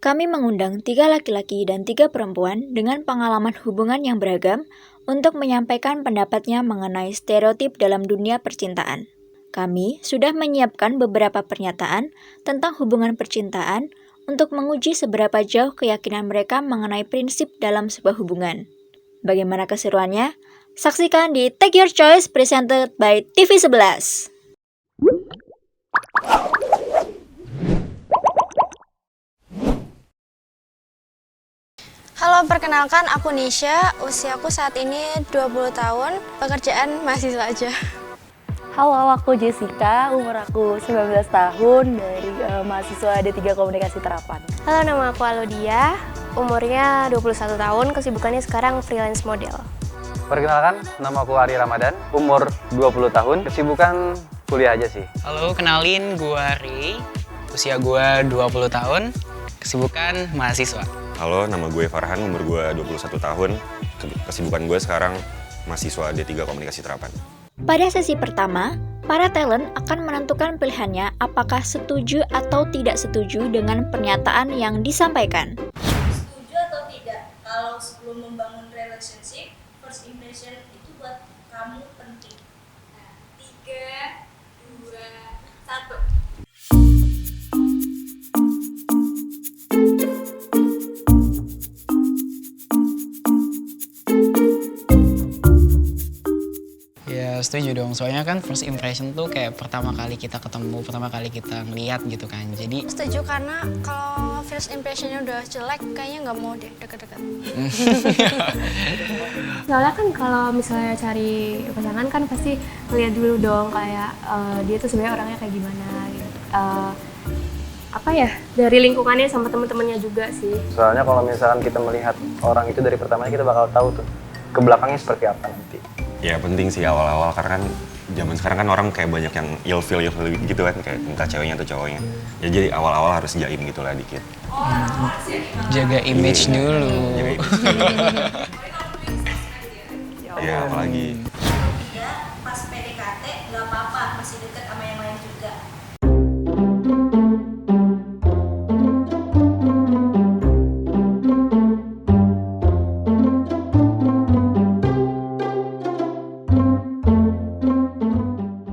Kami mengundang 3 laki-laki dan 3 perempuan dengan pengalaman hubungan yang beragam untuk menyampaikan pendapatnya mengenai stereotip dalam dunia percintaan. Kami sudah menyiapkan beberapa pernyataan tentang hubungan percintaan untuk menguji seberapa jauh keyakinan mereka mengenai prinsip dalam sebuah hubungan. Bagaimana keseruannya? Saksikan di Take Your Choice presented by TV11. Halo, perkenalkan aku Nisha, usiaku saat ini 20 tahun, pekerjaan mahasiswa aja. Halo, aku Jessica, umur aku 19 tahun dari mahasiswa D3 Komunikasi Terapan. Halo, nama aku Alodia, umurnya 21 tahun, kesibukannya sekarang freelance model. Perkenalkan, nama aku Ari Ramadan, umur 20 tahun, kesibukan kuliah aja sih. Halo, kenalin gue Ri, usia gue 20 tahun, kesibukan mahasiswa. Halo, nama gue Farhan, umur gue 21 tahun, kesibukan gue sekarang mahasiswa D3 Komunikasi Terapan. Pada sesi pertama, para talent akan menentukan pilihannya apakah setuju atau tidak setuju dengan pernyataan yang disampaikan. Setuju atau tidak kalau sebelum membangun relationship, first impression itu buat kamu penting. Nah, 3, 2, 1. Ya setuju dong, soalnya kan first impression tuh kayak pertama kali kita ketemu, pertama kali kita ngeliat gitu kan. Jadi Setuju karena kalau first impressionnya udah jelek, kayaknya nggak mau deh deket-deket. Soalnya kan kalau misalnya cari pasangan kan pasti lihat dulu dong kayak dia tuh sebenarnya orangnya kayak gimana gitu. Apa ya, dari lingkungannya sama teman-temannya juga sih. Soalnya kalau misalkan kita melihat orang itu dari pertamanya, kita bakal tahu tuh ke belakangnya seperti apa nanti. Ya penting sih awal-awal karena kan zaman sekarang kan orang kayak banyak yang ilfeel gitu kan, kayak entah ceweknya atau cowoknya. Ya jadi awal-awal harus jaim gitu lah dikit. jaga image dulu. Jaga image. Ya apalagi. Tidak, pas PDKT nggak apa-apa, masih dekat sama yang lain juga.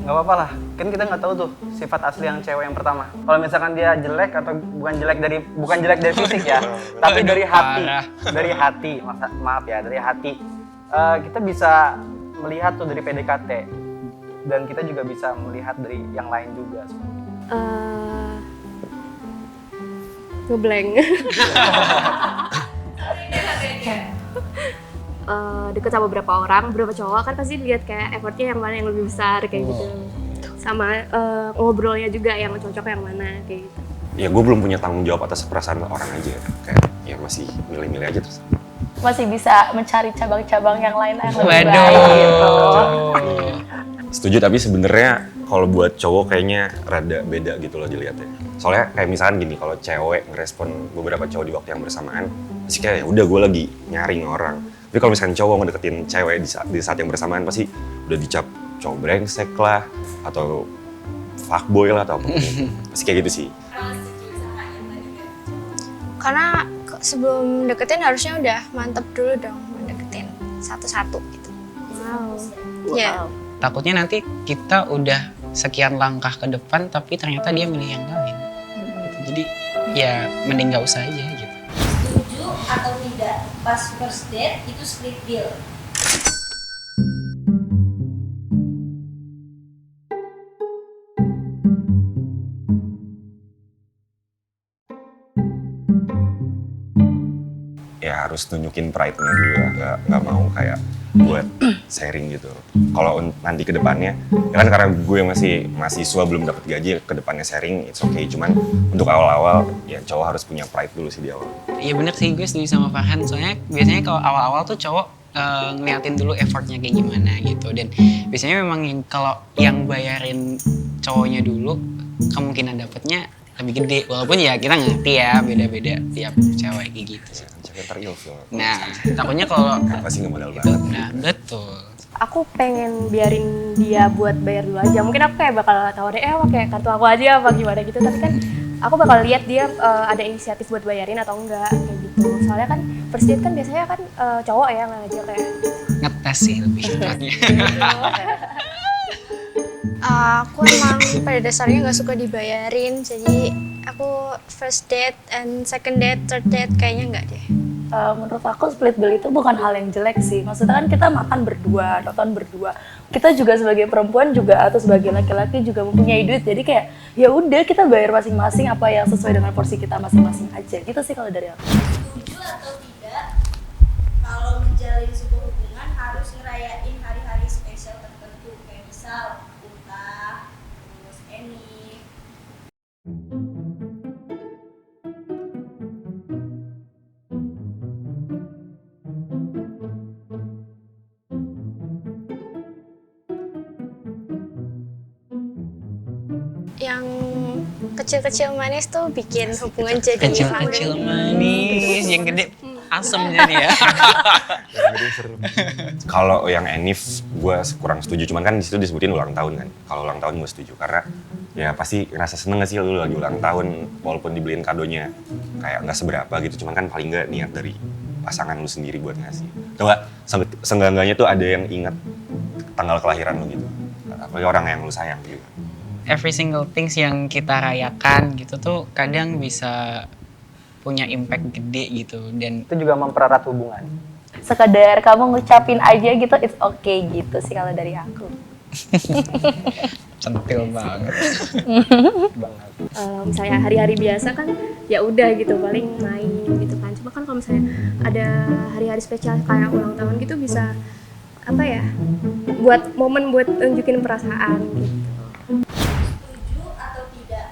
Nggak apa-apa lah, kan kita nggak tahu tuh sifat asli yang cewek yang pertama. Kalau misalkan dia jelek atau bukan jelek dari fisik ya, tapi dari hati, parah. dari hati, maaf ya, dari hati. Kita bisa melihat tuh dari PDKT, dan kita juga bisa melihat dari yang lain juga. Ngeblank. Deket sama beberapa orang, beberapa cowok kan pasti lihat kayak effortnya yang mana yang lebih besar kayak gitu. Sama ngobrolnya juga yang cocok yang mana kayak gitu. Ya gue belum punya tanggung jawab atas perasaan orang aja. Kayak ya masih milih-milih aja terus. Masih bisa mencari cabang-cabang yang lain yang lebih Waduh. baik gitu. Setuju, tapi sebenarnya kalau buat cowok kayaknya rada beda gitu loh dilihatnya. Soalnya kayak misalkan gini, kalau cewek ngerespon beberapa cowok di waktu yang bersamaan, pasti kayak ya udah gue lagi nyaring orang. Tapi kalau misalkan cowok ngedeketin cewek di saat yang bersamaan, pasti udah dicap cowok brengsek lah, atau fuckboy lah, atau apapun. Pasti kayak gitu sih. Karena sebelum deketin harusnya udah mantep dulu dong, mendeketin satu-satu gitu. Wow. Ya. Takutnya nanti kita udah sekian langkah ke depan, tapi ternyata dia milih yang lain. Jadi ya mending gak usah aja gitu. Setuju atau tidak pas first date itu split bill. Ya harus nunjukin pride-nya dulu lah, nggak mau kayak buat sharing gitu. Kalau nanti ke depannya, ya kan karena gue masih mahasiswa belum dapat gaji, ke depannya sharing it's okay. Cuman untuk awal-awal ya cowok harus punya pride dulu sih di awal. Iya bener sih, gue setuju sama Farhan. Soalnya biasanya kalau awal-awal tuh cowok ngeliatin dulu effortnya kayak gimana gitu. Dan biasanya memang kalau yang bayarin cowoknya dulu, kemungkinan dapetnya lebih gede. Walaupun ya kita ngerti ya beda-beda tiap cewek kayak gitu. Cewek terilfil. Nah, takutnya kalau pasti nggak modal itu, banget. nah betul. aku pengen biarin dia buat bayar dulu aja. Mungkin aku kayak bakal tawarin pakai kartu aku aja apa gimana gitu, tapi kan aku bakal lihat dia ada inisiatif buat bayarin atau enggak kayak gitu. Soalnya kan first date kan biasanya kan cowok ya ngajak kayak Ngetes sih lebih tepatnya. Aku emang pada dasarnya nggak suka dibayarin, jadi aku first date and second date, third date kayaknya nggak deh. Menurut aku split bill itu bukan hal yang jelek sih. Maksudnya kan kita makan berdua, nonton berdua. Kita juga sebagai perempuan juga atau sebagai laki-laki juga mempunyai duit. Jadi kayak ya udah kita bayar masing-masing apa yang sesuai dengan porsi kita masing-masing aja. Gitu sih kalau dari aku. Setuju atau tidak kalau menjalin sebuah hubungan harus ngerayain hari-hari spesial tertentu kayak misal ultah, terus Eni. Yang kecil-kecil manis tuh bikin hubungan jadi Kecil-kecil manis, yang gede asem jadi ya. Kalau yang Enif, gue kurang setuju. Cuman kan di situ disebutin ulang tahun kan. Kalau ulang tahun gue setuju karena ya pasti ngerasa seneng gak sih lu lagi ulang tahun walaupun dibeliin kadonya kayak nggak seberapa gitu. Cuman kan paling nggak niat dari pasangan lu sendiri buat ngasih. Atau nggak seenggak-enggaknya tuh ada yang ingat tanggal kelahiran lu gitu. Apalagi orang yang lu sayang gitu. Every single things yang kita rayakan gitu tuh kadang bisa punya impact gede gitu, dan Itu juga mempererat hubungan. Sekedar kamu ngucapin aja gitu, it's okay gitu sih kalau dari aku. centil banget. Banget. misalnya hari-hari biasa kan ya udah gitu paling main gitu kan. Cuma kan kalau misalnya ada hari-hari spesial kayak ulang tahun gitu bisa apa ya? Buat momen buat nunjukin perasaan gitu. Setuju atau tidak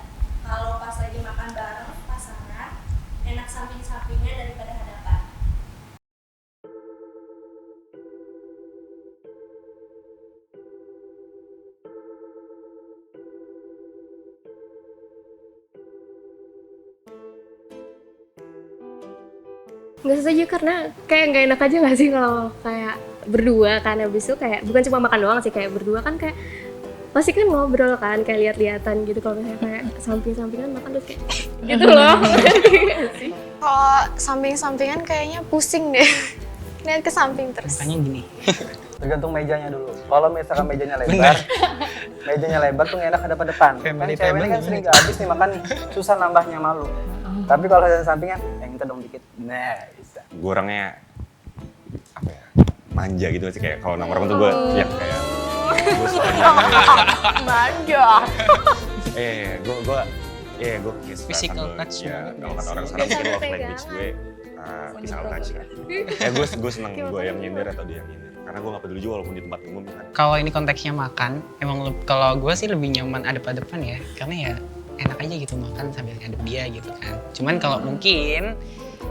kalau pas lagi makan bareng pasangan enak samping-sampingnya daripada hadapan? Nggak setuju karena kayak nggak enak aja nggak sih kalau kayak berdua kan, habis itu kayak bukan cuma makan doang sih, kayak berdua kan kayak pasti kan ngobrol kan, kayak lihat-lihatan gitu. Kalau misalnya kayak samping-sampingan makan terus kayak gitu loh. Kalau samping-sampingan kayaknya pusing deh. Lihat ke samping terus. Makanya gini. Tergantung mejanya dulu. Kalau misalkan mejanya lebar tuh nggak enak hadap depan. Kan Family cewek ini kan table sering gak habis nih makan nih, susah nambahnya malu. Tapi kalau ada sampingan, minta dong dikit. Nah, bisa. Gue orangnya apa ya, manja gitu sih, kayak kalau nomor tuh gue ya kayak gue suka Manja. gue kiss Physical sambil, touch ya juga kalau kata biasa. orang sekarang mungkin love language gue physical touch kan. Gue seneng gue yang nyender atau dia yang nyender karena gue gak peduli juga walaupun di tempat umum kan. Kalau ini konteksnya makan, emang kalau gue sih lebih nyaman adep-adepan ya, karena ya enak aja gitu makan sambil ngadep dia gitu kan. Cuman kalau mungkin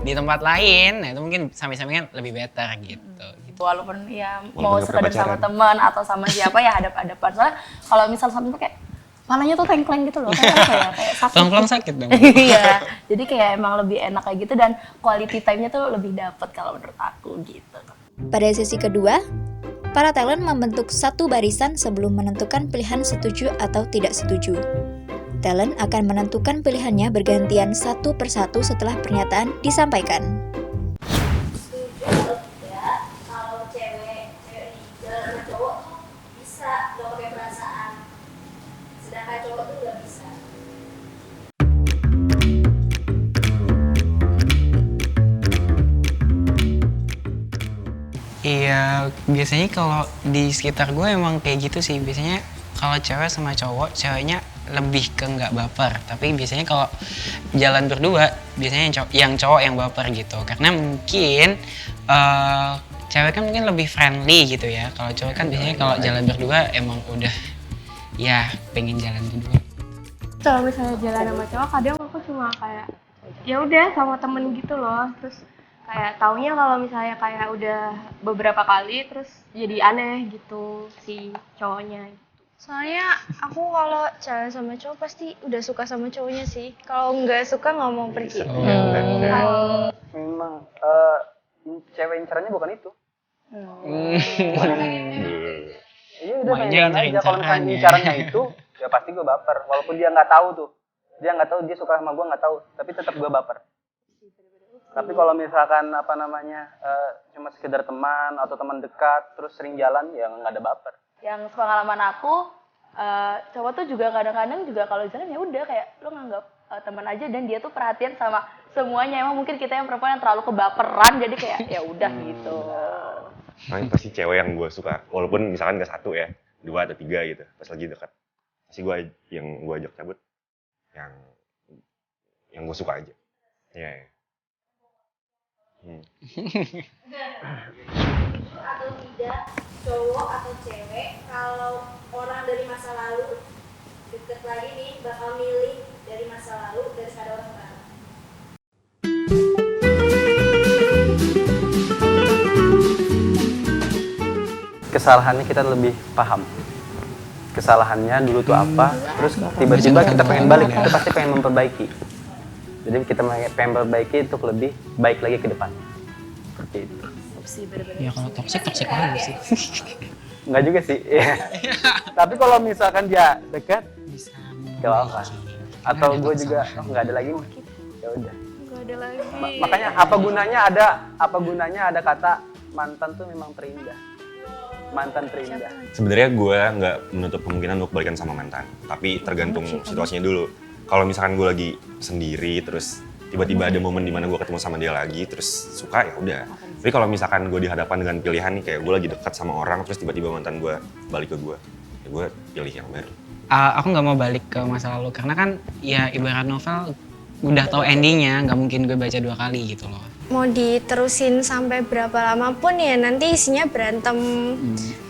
di tempat lain, nah itu mungkin samping-sampingan lebih better gitu. Walaupun ya Walaupun mau nggak sekedar sama pacaran. teman atau sama siapa ya hadap-hadapan. Soalnya kalau misal samping tuh kayak palanya tuh tengkleng gitu loh, kayak sakit. Pelan-pelan sakit dong. Iya, jadi kayak emang lebih enak kayak gitu dan quality time-nya tuh lebih dapet kalau menurut aku gitu. Pada sesi kedua, para talent membentuk satu barisan sebelum menentukan pilihan setuju atau tidak setuju. Talent akan menentukan pilihannya bergantian satu persatu setelah pernyataan disampaikan. Setuju atau tidak kalau cewek ini jalan sama cowok tuh bisa gak pakai perasaan, sedangkan cowok tuh gak bisa? Iya, biasanya kalau di sekitar gue emang kayak gitu sih. Biasanya kalau cewek sama cowok, ceweknya lebih ke nggak baper. Tapi biasanya kalau jalan berdua, biasanya yang cowok yang baper gitu. Karena mungkin cewek kan mungkin lebih friendly gitu ya. Kalau cowok kan biasanya kalau jalan berdua emang udah ya pengen jalan berdua. Kalau misalnya jalan sama cowok kadang aku cuma kayak ya udah sama temen gitu loh, terus kayak taunya kalau misalnya kayak udah beberapa kali terus jadi aneh gitu si cowoknya. Soalnya aku kalau jalan sama cowok pasti udah suka sama cowoknya sih. Kalau nggak suka nggak mau pergi. Memang cewek incarannya bukan itu. udah pengen Banyak yang jalan aja. Kalau misalnya caranya. incarannya itu, ya pasti gue baper. Walaupun dia nggak tahu tuh, dia suka sama gue nggak tahu, tapi tetap gue baper. Tapi kalau misalkan apa namanya cuma sekedar teman atau teman dekat, terus sering jalan, ya nggak ada baper. Yang pengalaman aku, cowok tuh juga kadang-kadang juga kalau jalan ya udah kayak lo nganggap teman aja, dan dia tuh perhatian sama semuanya. Emang mungkin kita yang perempuan yang terlalu kebaperan, jadi kayak ya udah gitu. Nah, ini pasti cewek yang gue suka, walaupun misalkan gak 1 ya, 2 atau 3 gitu, pas lagi dekat. Pasti gue ajak cabut, yang gue suka aja. Iya. Yeah. Atau tidak, cowok atau cewek, kalau orang dari masa lalu deket lagi nih bakal milih dari masa lalu daripada orang baru. Kesalahannya kita lebih paham. Kesalahannya dulu tuh apa, terus tiba-tiba kita pengen balik, kita pasti pengen memperbaiki. Jadi kita pengen memperbaiki untuk lebih baik lagi ke depan. Seperti itu. Ya kalau toxic lagi sih. Enggak juga sih. Tapi kalau misalkan dia dekat, Bisa. gak apa-apa. Atau gue juga, nggak ada lagi, ya udah. Nggak ada lagi. Makanya apa gunanya ada kata mantan tuh memang terindah. Mantan terindah. Sebenarnya gue nggak menutup kemungkinan untuk balikan sama mantan, tapi tergantung situasinya dulu. Kalau misalkan gue lagi sendiri, terus tiba-tiba ada momen dimana gue ketemu sama dia lagi, terus suka, ya udah. Tapi kalau misalkan gue dihadapkan dengan pilihan nih, kayak gue lagi dekat sama orang, terus tiba-tiba mantan gue balik ke gue, ya gue pilih yang baru. Aku nggak mau balik ke masa lalu karena kan ya ibarat novel udah tahu endingnya, nggak mungkin gue baca 2 kali gitu loh. Mau diterusin sampai berapa lama pun ya nanti isinya berantem.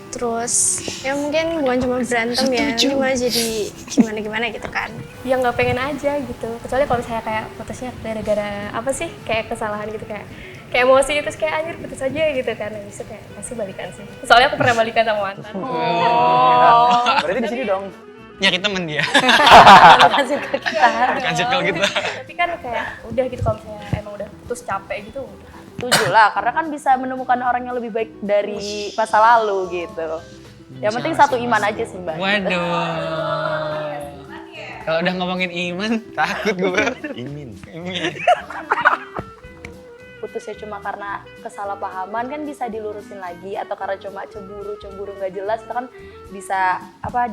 Terus ya mungkin bukan cuma berantem ya, nanti malah jadi gimana gitu kan. Ya nggak pengen aja gitu, kecuali kalau misalnya kayak putusnya gara-gara apa sih, kayak kesalahan gitu, kayak emosi, terus kayak anjir putus aja gitu kan. Habis itu kayak pasti balikan sih, soalnya aku pernah balikan sama mantan. Berarti di sini dong. Nyari temen dia. Kasih ke kita. Bukan circle kita. Tapi kan kayak udah gitu, kalau misalnya emang udah putus capek gitu udah. Setuju lah, karena kan bisa menemukan orang yang lebih baik dari masa lalu gitu. Yang penting satu iman aja sih Mbak. Waduh. Kalau udah ngomongin iman, takut gue. Imin. Putusnya cuma karena kesalahpahaman kan bisa dilurusin lagi, atau karena cuma cemburu nggak jelas, itu kan bisa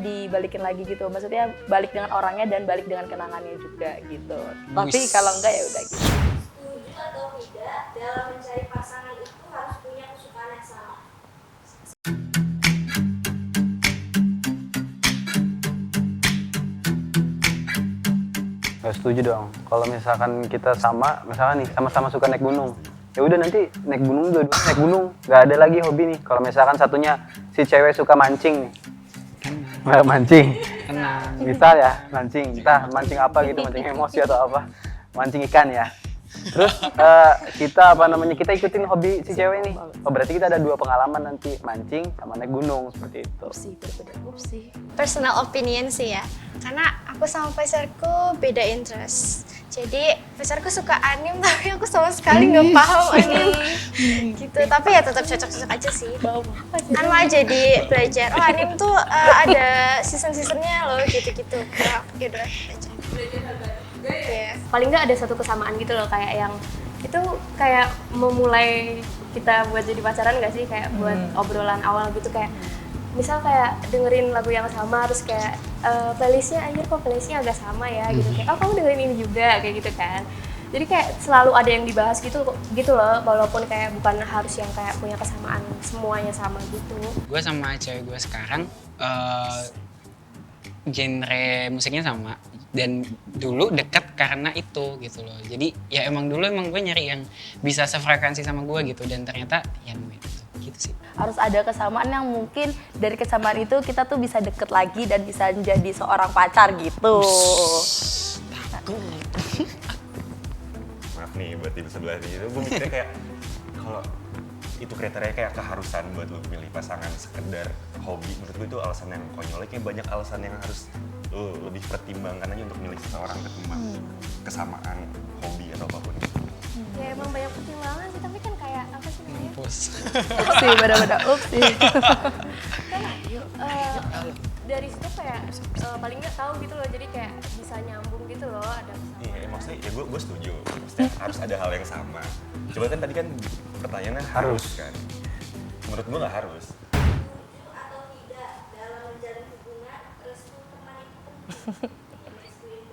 dibalikin lagi gitu. Maksudnya balik dengan orangnya dan balik dengan kenangannya juga gitu. Tapi kalau enggak ya udah gitu. Setuju atau tidak, dalam mencari pasangan itu harus punya kesukaan yang sama. Gak setuju dong. Kalau misalkan kita misalkan nih sama-sama suka naik gunung, ya udah nanti naik gunung dua-dua naik gunung, nggak ada lagi hobi nih. Kalau misalkan satunya si cewek suka mancing nih, mancing, misal ya mancing, entah mancing apa gitu, mancing emosi atau apa, mancing ikan ya. Terus kita kita ikutin hobi si cewek nih. Oh berarti kita ada 2 pengalaman nanti, mancing sama naik gunung, seperti itu. Personal opinion sih ya, karena aku sama pacarku beda interest. Jadi pacarku suka anime tapi aku sama sekali nggak paham anime gitu. Tapi ya tetap cocok-cocok aja sih. Kan malah jadi belajar. Oh anime tuh ada season-seasonnya loh gitu-gitu. Ya udah belajar. Paling nggak ada satu kesamaan gitu loh, kayak yang itu kayak memulai kita buat jadi pacaran nggak sih, kayak buat obrolan awal gitu, kayak misal kayak dengerin lagu yang sama, terus kayak playlistnya anjir kok playlistnya agak sama ya gitu, kayak oh kamu dengerin ini juga kayak gitu kan. Jadi kayak selalu ada yang dibahas gitu loh, walaupun kayak bukan harus yang kayak punya kesamaan semuanya sama gitu. Gue sama cewek gue sekarang genre musiknya sama, dan dulu deket karena itu gitu loh. Jadi ya emang dulu gue nyari yang bisa sefrekuensi sama gue gitu, dan ternyata ya gitu sih. Harus ada kesamaan yang mungkin dari kesamaan itu kita tuh bisa deket lagi dan bisa menjadi seorang pacar gitu. Takut. Maaf nih buat di sebelah sini itu, gue mikirnya kayak kalau itu kriteria kayak keharusan buat lu pilih pasangan sekedar hobi, menurut gue itu alasan yang konyol. Kayak banyak alasan yang harus lu lebih pertimbangkan aja untuk milih seseorang ketimbang kesamaan hobi atau apapun. Ya emang banyak pertimbangan sih, tapi kan kayak apa sih namanya? Mampus. Upsi, bener-bener upsi. dari situ kayak paling nggak tahu gitu loh, jadi kayak bisa nyambung gitu loh, ada Iya, maksudnya ya gue setuju. Maksudnya harus ada hal yang sama. Coba kan tadi kan pertanyaannya harus kan. Menurut gue nggak harus. Setuju atau tidak dalam menjalin hubungan restu teman itu penting?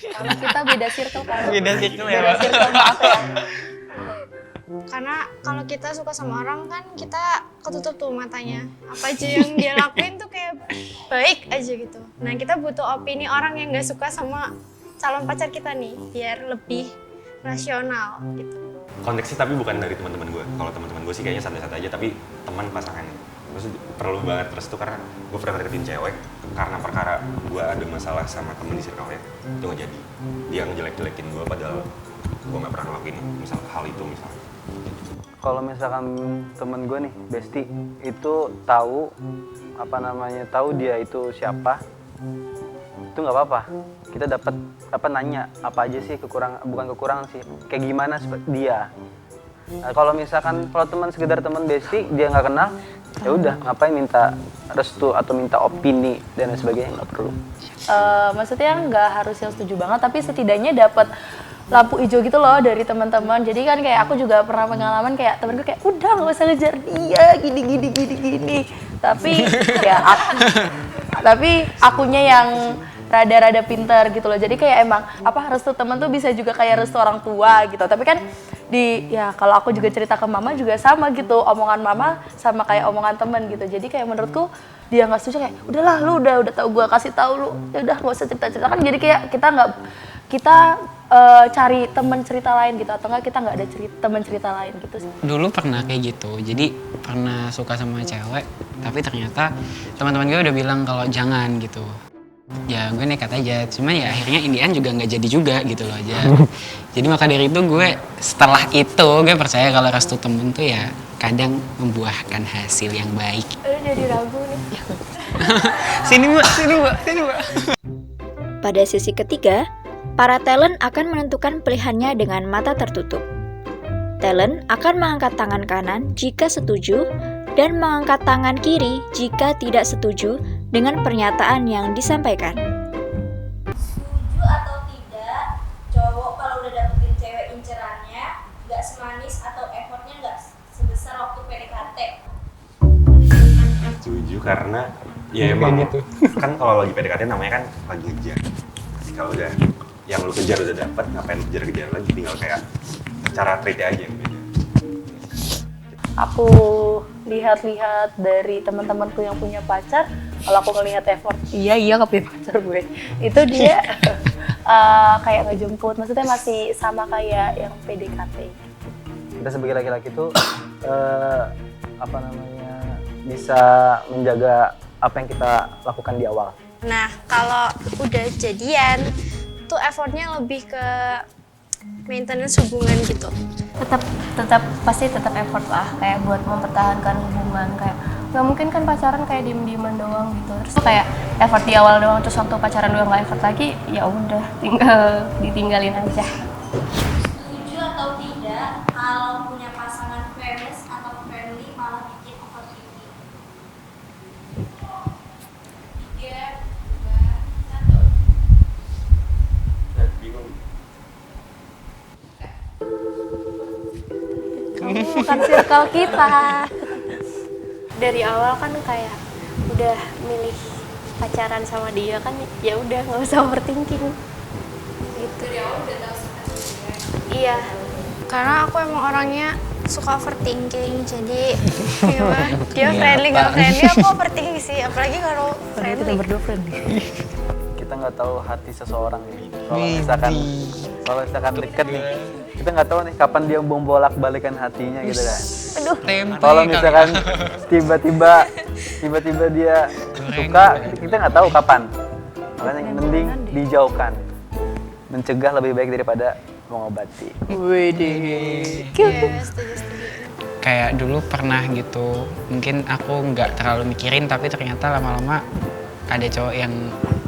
Kalau kita beda circle kan. Beda circle ya, Beda Pak. circle, maaf ya. Karena kalau kita suka sama orang kan kita ketutup tuh matanya. Apa aja yang dia lakuin tuh kayak baik aja gitu. Nah kita butuh opini orang yang gak suka sama calon pacar kita nih biar lebih rasional gitu. Konteksnya tapi bukan dari teman-teman gue. Kalau teman-teman gue sih kayaknya santai-santai aja, tapi teman pasangan. Terus perlu banget restu karena gue pernah deketin cewek karena perkara gue ada masalah sama temen di circle-nya. Itu gak jadi. Dia ngejelek-jelekin gue padahal gue gak pernah ngelakuin misal hal itu misalnya. Kalau misalkan temen gue nih, Besti, itu tahu tahu dia itu siapa, itu nggak apa-apa. Kita dapat nanya apa aja sih bukan kekurangan sih, kayak gimana dia. Nah, kalau misalkan teman sekedar teman Besti dia nggak kenal, ya udah ngapain minta restu atau minta opini dan sebagainya, nggak perlu. Maksudnya nggak harus yang setuju banget, tapi setidaknya dapat lampu hijau gitu loh dari teman-teman. Jadi kan kayak aku juga pernah pengalaman kayak temenku kayak udah nggak usah ngejar dia gini. Tapi ya tapi akunya yang rada-rada pinter gitu loh. Jadi kayak emang restu teman tuh bisa juga kayak restu orang tua gitu. Tapi kan kalau aku juga cerita ke mama juga sama gitu. Omongan mama sama kayak omongan teman gitu. Jadi kayak menurutku dia nggak setuju kayak udahlah lu udah tahu gue kasih tahu lu. Ya udah nggak usah cerita-cerita kan. Jadi kayak kita cari teman cerita lain gitu, atau enggak kita nggak ada teman cerita lain gitu sih. Dulu pernah kayak gitu, jadi pernah suka sama cewek, tapi ternyata teman-teman gue udah bilang kalau jangan gitu. Ya gue nekat aja, cuman ya akhirnya in the end juga nggak jadi juga gitu loh aja. Jadi maka dari itu setelah itu gue percaya kalau restu temen tuh ya kadang membuahkan hasil yang baik. Jadi ragu nih. Sini mbak. Pada sesi ketiga, para talent akan menentukan pilihannya dengan mata tertutup. Talent akan mengangkat tangan kanan jika setuju dan mengangkat tangan kiri jika tidak setuju dengan pernyataan yang disampaikan. Setuju atau tidak cowok kalau udah dapetin cewek incerannya gak semanis atau effortnya gak sebesar waktu PDKT? Setuju karena ya emang kan kalau lagi PDKT namanya kan lagi ngejar. Kalau udah yang lu kejar udah dapet, ngapain lu kejar lagi, tinggal kayak cara treatnya aja yang beda. Aku lihat-lihat dari teman-temanku yang punya pacar, kalau aku ngelihat effort, iya kepunya pacar gue, itu dia kayak ngejemput, maksudnya masih sama kayak yang PDKT. Kita sebagai laki-laki tuh bisa menjaga apa yang kita lakukan di awal. Nah kalau udah jadian tuh effortnya lebih ke maintenance hubungan gitu. Pasti tetap effort lah, kayak buat mempertahankan hubungan. Kayak nggak mungkin kan pacaran kayak diem-dieman doang gitu, terus kayak effort di awal doang, terus waktu pacaran doang nggak effort lagi, ya udah tinggal ditinggalin aja. Setuju atau tidak kalau punya pasangan famous atau friendly malah bikin overthinking? 3, 2, 1. Bingung. Kamu bukan circle kita. Dari awal kan kayak udah milih pacaran sama dia kan, ya udah nggak usah overthinking gitu. Dari awal udah tahu suka dia. Iya. Karena aku emang orangnya suka overthinking, jadi dia friendly nggak friendly aku overthinking sih, apalagi kalau friendly. Kita berdua friendly. Kita nggak tahu hati seseorang nih. Kalau misalkan deket nih, kita nggak tahu nih kapan dia mau bolak-balikan hatinya gitu kan. Kalau misalkan tiba-tiba dia suka, kita nggak tahu kapan. Makanya mending dijauhkan, mencegah lebih baik daripada mengobati. Yes, setuju. Kayak dulu pernah gitu, mungkin aku nggak terlalu mikirin, tapi ternyata lama-lama ada cowok yang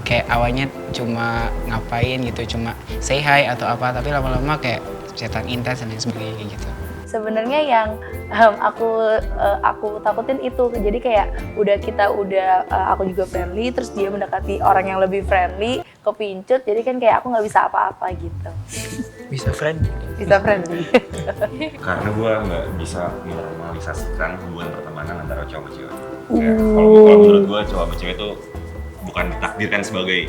kayak awalnya cuma ngapain gitu, cuma say hi atau apa, tapi lama-lama kayak chatan intens dan sebagainya kayak gitu. sebenarnya yang aku takutin itu. Jadi kayak aku juga friendly, terus dia mendekati orang yang lebih friendly, kepincut, jadi kan kayak aku nggak bisa apa-apa gitu. Bisa friendly. Karena gue nggak bisa menormalisasikan hubungan pertemanan antara cowok sama cewek. Kayak, kalau menurut gue cowok sama cewek itu bukan ditakdirkan sebagai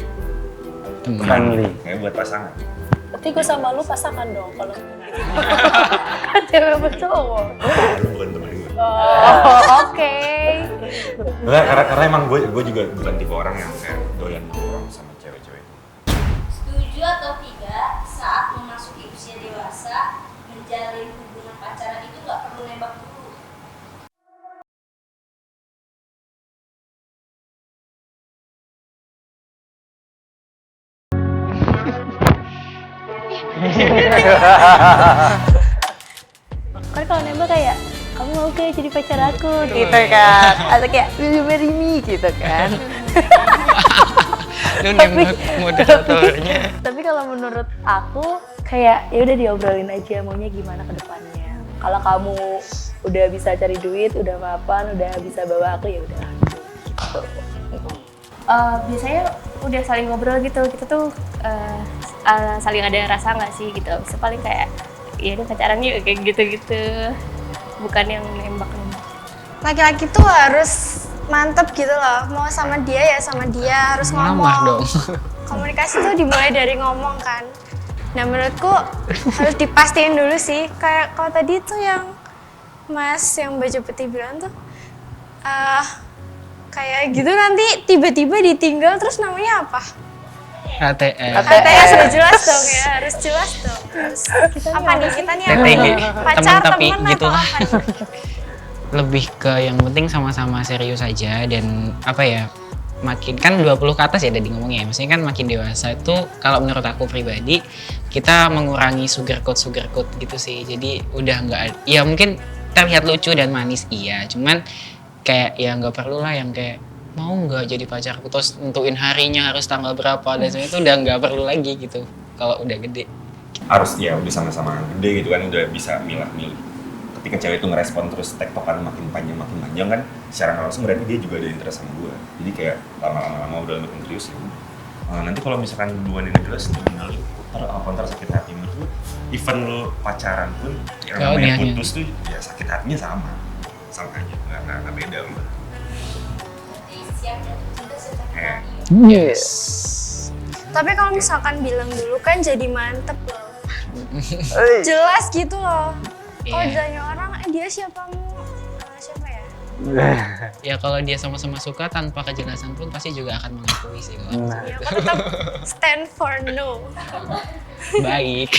Friendly. kayak buat pasangan. Berarti gue sama lu pasangan dong kalau kan cewek sama cowok. Lu bukan temen gue. Oh, oke. Enggak, karena emang gue juga bukan tipe orang yang kayak doyan orang sama cewek-cewek. Setuju atau tidak saat memasuki usia dewasa menjalin hubungan pacaran itu nggak perlu nembak dulu? Kan kalau nembak kayak kamu mau kayak jadi pacar aku gitu kan, atau kayak will you marry me gitu kan. Lu nembak moderatornya. Tapi kalau menurut aku kayak ya udah diobrolin aja maunya gimana ke depannya. Kalau kamu udah bisa cari duit, udah mapan, udah bisa bawa aku ya udah. Gitu. Biasanya udah saling ngobrol gitu, kita tuh saling ada rasa nggak sih gitu. Bisa paling kayak ya udah pacaran yuk kayak gitu-gitu, bukan yang nembak. Laki-laki tuh harus mantep gitu loh, mau sama dia ya sama dia, harus Ramah ngomong. dong. Komunikasi tuh dimulai dari ngomong kan. Nah menurutku harus dipastiin dulu sih, kayak kalau tadi tuh yang Mas yang baju putih bilang tuh kayak gitu nanti tiba-tiba ditinggal terus namanya apa? HTS. HTS udah jelas dong ya, harus jelas dong. Terus apa nih kita nih apa? TTG. Pacar, Tapi temen gitu atau lah. apa nih? Lebih ke yang penting sama-sama serius aja dan apa ya, makin kan 20 ke atas ya tadi ngomongnya ya, maksudnya kan makin dewasa itu kalau menurut aku pribadi kita mengurangi sugarcoat gitu sih, jadi udah nggak, ya mungkin terlihat lucu dan manis iya, cuman kayak ya nggak perlu lah yang kayak mau nggak jadi pacarku terus nentuin harinya harus tanggal berapa dan sebagainya, itu udah nggak perlu lagi gitu kalau udah gede. Harus ya udah sama-sama gede gitu kan, udah bisa milah-milih. Ketika cewek itu ngerespon terus tektokan makin panjang kan, secara nggak langsung berarti dia juga ada interest sama gue. Jadi kayak lama-lama udah makin serius ya. Nanti kalau misalkan hubungan ini jelas, tinggal kontra sakit hati menurut lu, even lu pacaran pun yang namanya putus tuh ya sakit hatinya sama aja, nggak beda gitu. Berarti siap jatuh cinta secepat Eh. Yes. Tapi kalau misalkan bilang dulu kan jadi mantep loh. Jelas gitu loh. Kalau Iya. ditanya orang, dia siapamu? Siapa ya? Ya kalau dia sama-sama suka tanpa kejelasan pun pasti juga akan mengakui sih kalau Ya, aku tetap stand for no. baik.